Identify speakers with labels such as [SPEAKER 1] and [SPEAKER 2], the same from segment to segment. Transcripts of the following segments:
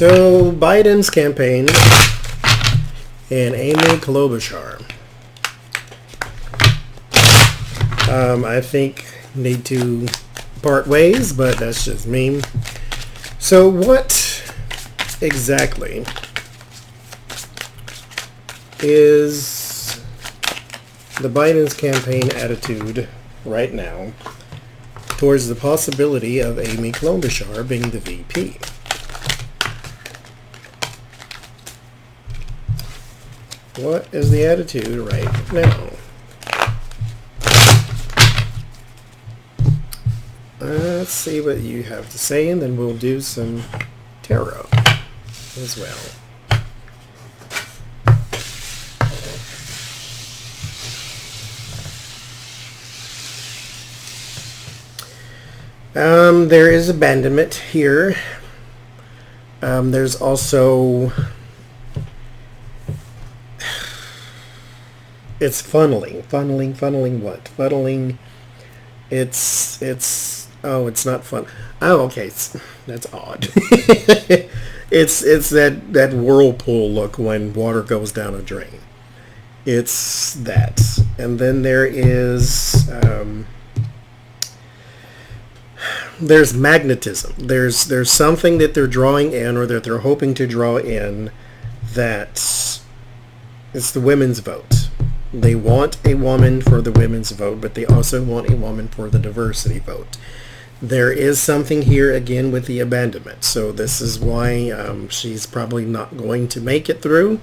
[SPEAKER 1] So Biden's campaign and Amy Klobuchar, I think need to part ways, but that's just me. So what exactly is the Biden's campaign attitude right now towards the possibility of Amy Klobuchar being the VP? What is the attitude right now? Let's see what you have to say, and then we'll do some tarot as well. There is abandonment here. There's also... It's funneling what? Funneling, oh, it's not fun. Oh, okay, that's odd. It's that whirlpool look when water goes down a drain. It's that. And then there is, there's magnetism. There's something that they're drawing in, or that they're hoping to draw in, that it's the women's vote. They want a woman for the women's vote, but they also want a woman for the diversity vote. There is something here again with the abandonment. So this is why she's probably not going to make it through,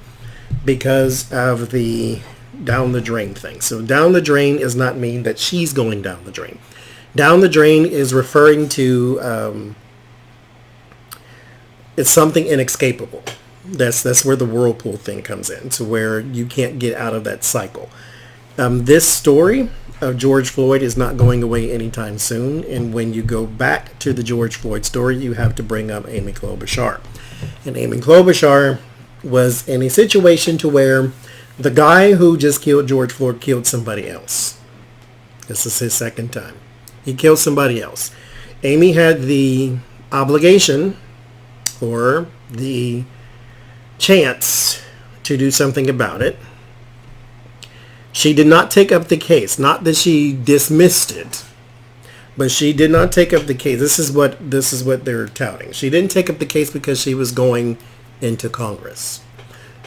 [SPEAKER 1] because of the down the drain thing. So down the drain does not mean that she's going down the drain. Down the drain is referring to it's something inescapable. That's where the whirlpool thing comes in, to where you can't get out of that cycle. This story of George Floyd is not going away anytime soon, and when you go back to the George Floyd story, you have to bring up Amy Klobuchar. And Amy Klobuchar was in a situation to where the guy who just killed George Floyd killed somebody else. This is his second time. He killed somebody else. Amy had the obligation, or the chance, to do something about it. She did not take up the case. Not that she dismissed it, but she did not take up the case. This is what they're touting. She didn't take up the case because she was going into Congress,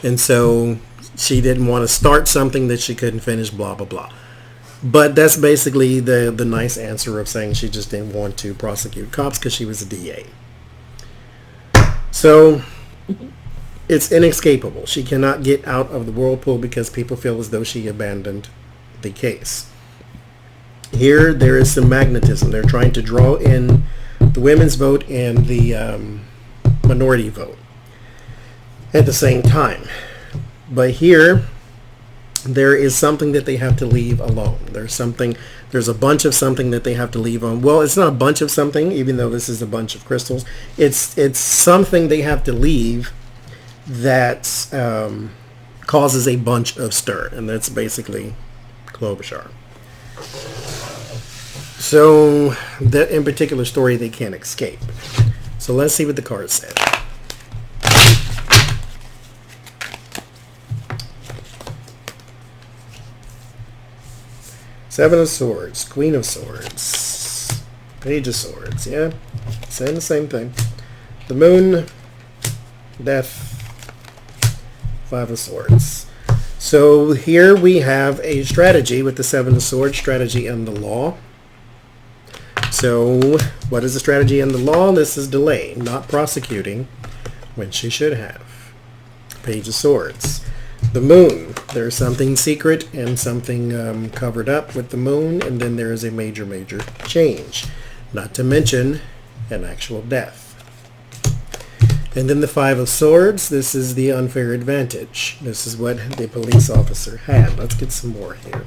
[SPEAKER 1] and so she didn't want to start something that she couldn't finish. Blah blah blah. But that's basically the nice answer of saying she just didn't want to prosecute cops because she was a DA. So it's inescapable. She cannot get out of the whirlpool because people feel as though she abandoned the case. Here, there is some magnetism. They're trying to draw in the women's vote and the minority vote at the same time. But here, there is something that they have to leave alone. There's a bunch of something that they have to leave on. Well, it's not a bunch of something, even though this is a bunch of crystals. It's something they have to leave that causes a bunch of stir, and that's basically Klobuchar. So that in particular story they can't escape. So let's see what the cards said. Seven of Swords, Queen of Swords, Page of Swords, yeah, saying the same thing. The Moon, Death, Five of Swords. So here we have a strategy with the Seven of Swords, strategy and the law. So what is the strategy and the law? This is delay, not prosecuting when she should have. Page of Swords. The Moon, there's something secret and something covered up with the Moon, and then there is a major change, not to mention an actual death. And then the Five of Swords, this is the unfair advantage. This is what the police officer had. Let's get some more here.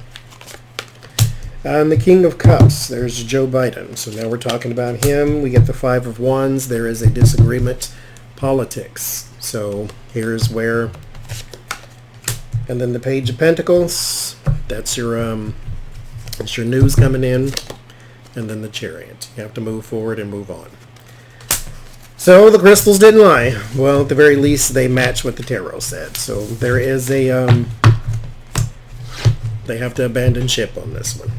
[SPEAKER 1] And the King of Cups, there's Joe Biden. So now we're talking about him. We get the Five of Wands. There is a disagreement, politics. So here's where... And then the Page of Pentacles, that's your news coming in. And then the Chariot. You have to move forward and move on. So the crystals didn't lie. Well, at the very least, they match what the tarot said. So there is a... they have to abandon ship on this one.